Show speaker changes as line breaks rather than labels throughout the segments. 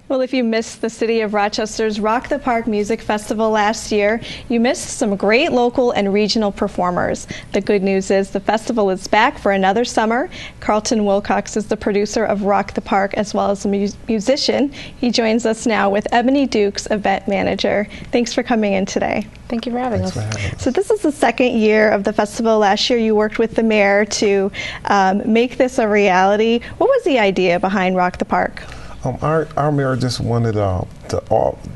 Well, if you missed the City of Rochester's Roc The Park Music Festival last year, you missed some great local and regional performers. The good news is the festival is back for another summer. Carlton Wilcox is the producer of Roc The Park as well as a musician. He joins us now with Ebony Dukes, event manager. Thanks for coming in today.
Thank you for having us.
So this is the second year of the festival. Last year you worked with the mayor to make this a reality. What was the idea behind Roc The Park?
Our mayor just wanted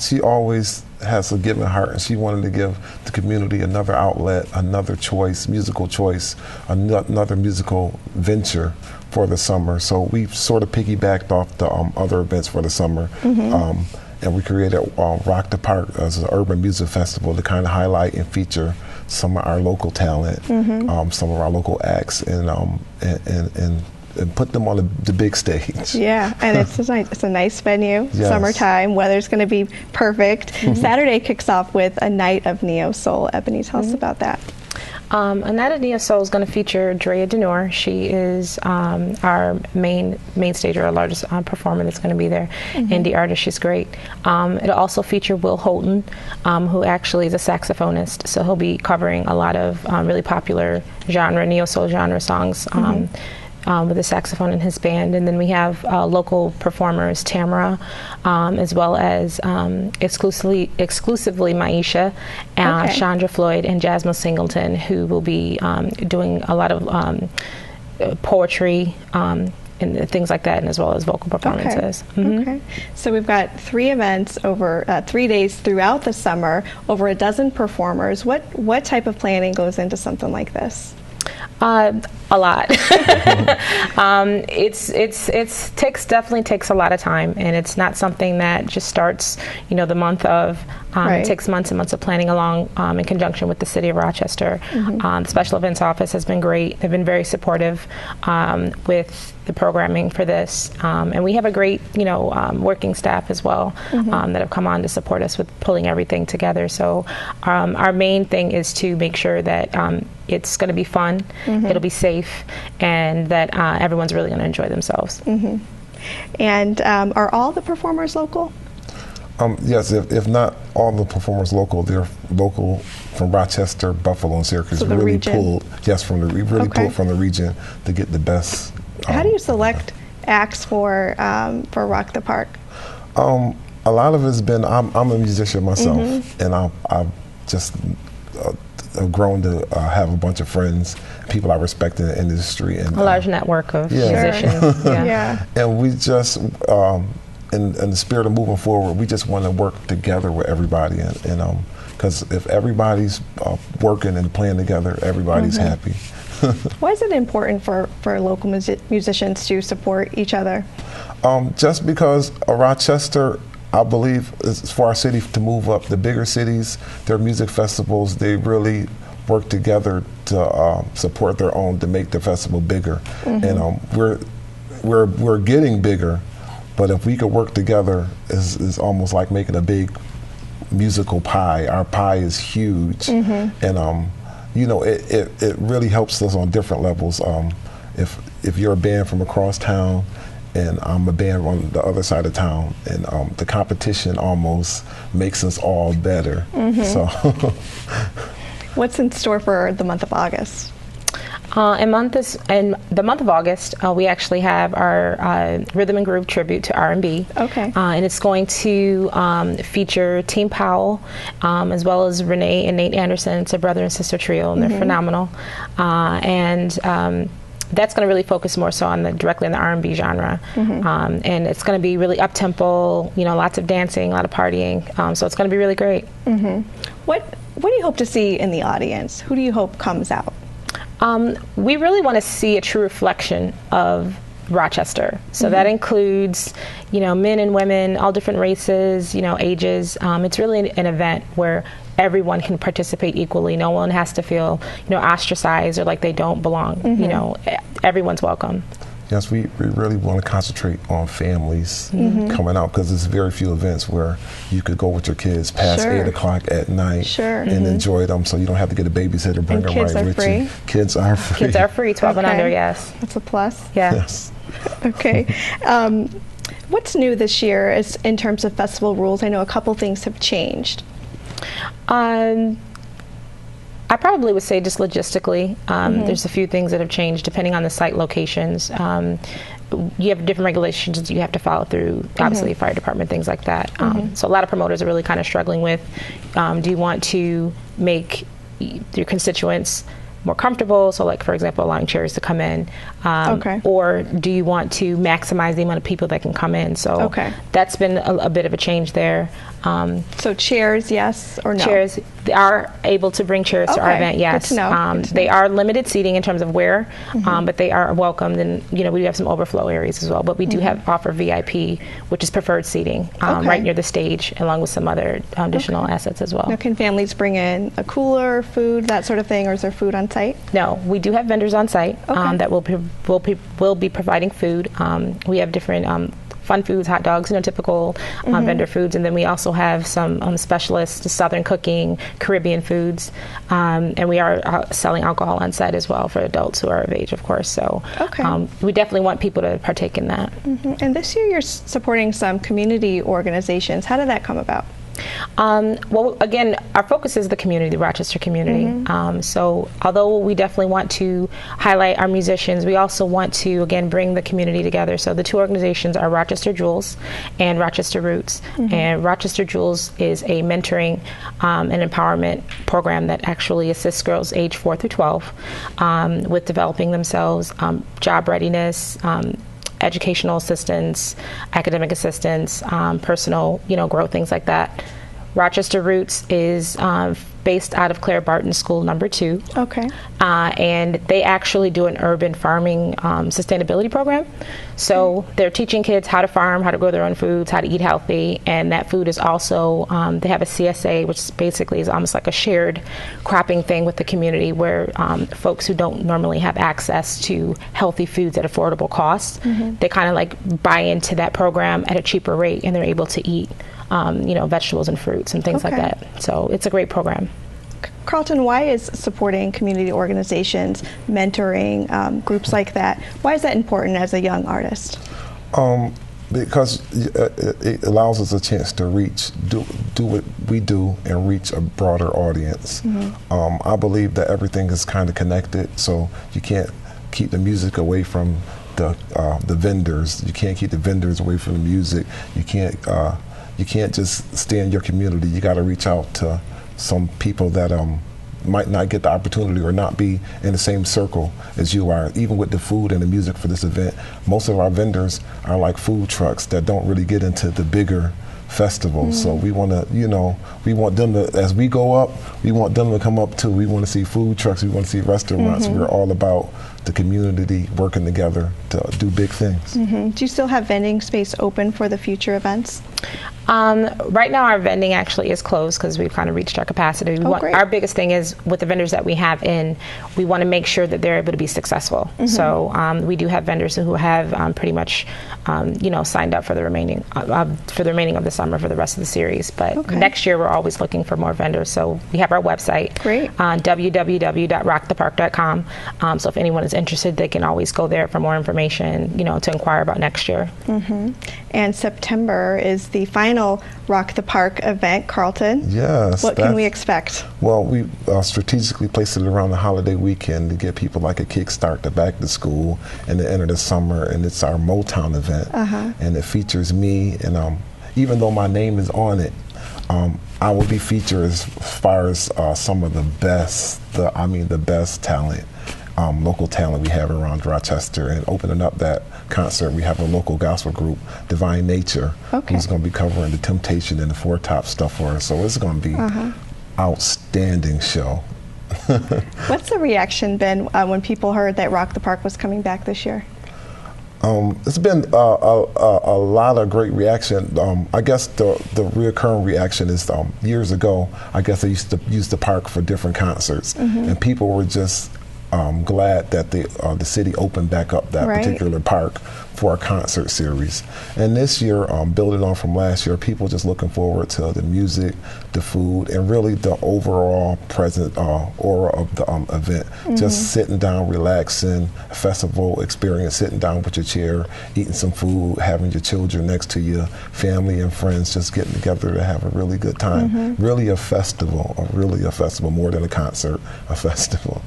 she always has a giving heart, and she wanted to give the community another outlet, another choice, musical choice, another musical venture for the summer. So we sort of piggybacked off the other events for the summer. And we created Roc The Park as an urban music festival to kind of highlight and feature some of our local talent, some of our local acts, and put them on the big stage.
Yeah, and it's a nice venue. Yes. Summertime, weather's going to be perfect. Saturday kicks off with a night of neo soul. Ebony, tell us about that.
A Night of Neo Soul is going to feature Drea Denore. She is our main stager, our largest performer that's going to be there. Indie artist, she's great. It'll also feature Will Holton, who actually is a saxophonist. So he'll be covering a lot of really popular genre, neo soul genre songs. With a saxophone in his band. And then we have local performers, Tamara, as well as exclusively Maisha, Chandra Floyd, and Jasmine Singleton, who will be doing a lot of poetry and things like that, and as well as vocal performances.
Okay. So we've got 3 events over 3 days throughout the summer, over a dozen performers. What type of planning goes into something like this?
A lot. Definitely takes a lot of time, and it's not something that just starts, the month of. It takes months and months of planning along in conjunction with the City of Rochester. The Special Events Office has been great. They've been very supportive with the programming for this, and we have a great, working staff as well that have come on to support us with pulling everything together. So our main thing is to make sure that it's going to be fun, it'll be safe, and that everyone's really going to enjoy themselves.
And are all the performers local?
Yes, if not all the performers local, they're local from Rochester, Buffalo, and Syracuse.
So the region.
Pulled from the region to get the best.
How do you select acts for Roc The Park?
A lot of it's been, I'm a musician myself, and I've just have grown to have a bunch of friends, people I respect in the industry, and
a large network of musicians.
And we just, in the spirit of moving forward, we just want to work together with everybody, and because if everybody's working and playing together, everybody's happy.
Why is it important for local musicians to support each other?
Just because Rochester, I believe, is for our city to move up. The bigger cities, their music festivals, they really work together to support their own, to make the festival bigger. And we're getting bigger, but if we could work together, it's almost like making a big musical pie. Our pie is huge, and it really helps us on different levels. If you're a band from across town, and I'm a band on the other side of town, and the competition almost makes us all better. So,
what's in store for the month of August?
In the month of August, we actually have our Rhythm and Groove tribute to R&B. And it's going to feature Team Powell, as well as Renee and Nate Anderson. It's a brother and sister trio, and they're phenomenal. That's going to really focus more so on directly on the R&B genre, and it's going to be really up tempo. Lots of dancing, a lot of partying. So it's going to be really great.
What do you hope to see in the audience? Who do you hope comes out?
We really want to see a true reflection of Rochester. So that includes, men and women, all different races, ages. It's really an event where everyone can participate equally. No one has to feel, ostracized or like they don't belong. Everyone's welcome.
Yes, we really want to concentrate on families coming out, because there's very few events where you could go with your kids past 8 o'clock at night and enjoy them, so you don't have to get a babysitter, bring them right with you. Kids are free.
Kids are free, 12 and under, yes.
That's a plus.
Yes.
Okay. What's new this year in terms of festival rules? I know a couple things have changed.
I probably would say just logistically, there's a few things that have changed depending on the site locations. You have different regulations that you have to follow through, obviously, fire department, things like that. So a lot of promoters are really kind of struggling with, do you want to make your constituents more comfortable, so like for example allowing chairs to come in, or do you want to maximize the amount of people that can come in? So that's been a bit of a change there.
So chairs, yes or no?
Chairs, they are able to bring chairs to our event, yes.
Good to know.
They are limited seating in terms of where, but they are welcomed, and we do have some overflow areas as well, but we do offer VIP, which is preferred seating, right near the stage, along with some other additional assets as well.
Now, can families bring in a cooler, food, that sort of thing, or is there food on site?
No, we do have vendors on site that will be providing food. We have different fun foods, hot dogs, typical vendor foods, and then we also have some specialists to Southern cooking, Caribbean foods, and we are selling alcohol on site as well for adults who are of age, of course. So we definitely want people to partake in that.
And this year you're supporting some community organizations. How did that come about?
Well, again, our focus is the community, the Rochester community. So although we definitely want to highlight our musicians, we also want to, again, bring the community together. So the two organizations are Rochester Jewels and Rochester Roots. And Rochester Jewels is a mentoring and empowerment program that actually assists girls age 4 through 12 with developing themselves, job readiness, educational assistance, academic assistance, personal, growth, things like that. Rochester Roots is based out of Claire Barton School number 2. And they actually do an urban farming sustainability program. So they're teaching kids how to farm, how to grow their own foods, how to eat healthy, and that food is also, they have a CSA, which basically is almost like a shared cropping thing with the community where folks who don't normally have access to healthy foods at affordable costs, they kind of like buy into that program at a cheaper rate, and they're able to eat vegetables and fruits and things like that. So it's a great program.
Carlton, why is supporting community organizations, mentoring groups like that, why is that important as a young artist?
Because it allows us a chance to do what we do and reach a broader audience. I believe that everything is kind of connected, so you can't keep the music away from the vendors. You can't keep the vendors away from the music. You can't just stay in your community. You got to reach out to some people that might not get the opportunity or not be in the same circle as you are. Even with the food and the music for this event, most of our vendors are like food trucks that don't really get into the bigger festivals. So we want to, we want them to, as we go up, we want them to come up too. We want to see food trucks, we want to see restaurants. We're all about the community working together to do big things.
Do you still have vending space open for the future events?
Right now our vending actually is closed because we've kind of reached our capacity. Our biggest thing is with the vendors that we have in, we want to make sure that they're able to be successful. So we do have vendors who have pretty much signed up for the remaining of the summer for the rest of the series. But next year we're always looking for more vendors. So we have our website, www.rockthepark.com. So if anyone is interested, they can always go there for more information, to inquire about next year.
And September is the final Roc The Park event, Carlton.
Yes.
What can we expect?
Well, we strategically placed it around the holiday weekend to give people like a kickstart to back to school and the end of the summer, and it's our Motown event. And it features me, and even though my name is on it, I will be featured as far as some of the best, the best talent, local talent we have around Rochester. And opening up that concert, we have a local gospel group, Divine Nature, who's going to be covering the Temptation and the Four Top stuff for us. So it's going to be outstanding show.
What's the reaction been when people heard that Roc The Park was coming back this year?
It's been a lot of great reaction. I guess the reoccurring reaction is years ago, I guess I used to use the park for different concerts, and people were just glad that the city opened back up that particular park for a concert series. And this year, building on from last year, people just looking forward to the music, the food, and really the overall present aura of the event. Just sitting down, relaxing, a festival experience, sitting down with your chair, eating some food, having your children next to you, family and friends just getting together to have a really good time. Really a festival, more than a concert, a festival.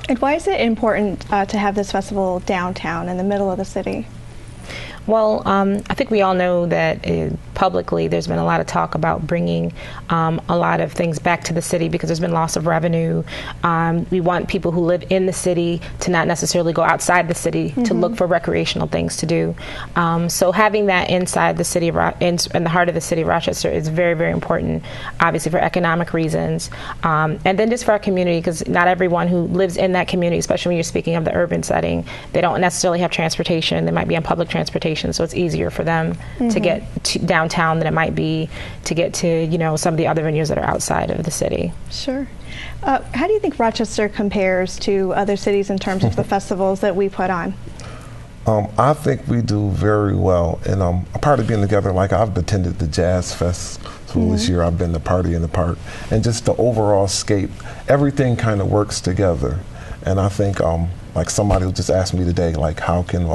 And why is it important to have this festival downtown in the middle of the city?
Well, I think we all know that publicly there's been a lot of talk about bringing a lot of things back to the city because there's been loss of revenue. We want people who live in the city to not necessarily go outside the city to look for recreational things to do. So having that inside the city of in the heart of the city of Rochester is very, very important, obviously for economic reasons. And then just for our community, because not everyone who lives in that community, especially when you're speaking of the urban setting, they don't necessarily have transportation. They might be on public transportation. So it's easier for them to get downtown than it might be to get to, some of the other venues that are outside of the city.
Sure. How do you think Rochester compares to other cities in terms of the festivals that we put on?
I think we do very well. And a part of being together, like I've attended the Jazz Festival this year, I've been to Party in the Park, and just the overall scape, everything kind of works together. And I think, like somebody just asked me today, like, how can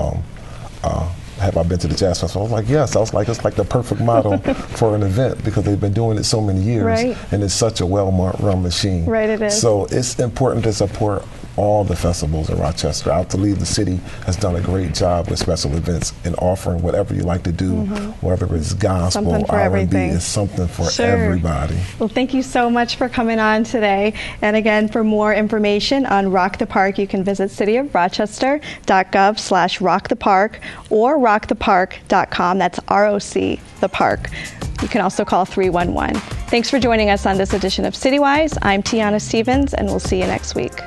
have I been to the Jazz Festival? I was like, yes. I was like, it's like the perfect model for an event because they've been doing it so many years, and it's such a well-run machine.
Right, it is.
So it's important to support all the festivals in Rochester. I believe the city has done a great job with special events and offering whatever you like to do, whether it's gospel, R&B, it's something for everybody.
Well, thank you so much for coming on today. And again, for more information on Roc the Park, you can visit cityofrochester.gov/rockthepark or rockthepark.com. That's ROC the Park. You can also call 311. Thanks for joining us on this edition of CityWise. I'm Tiana Stevens, and we'll see you next week.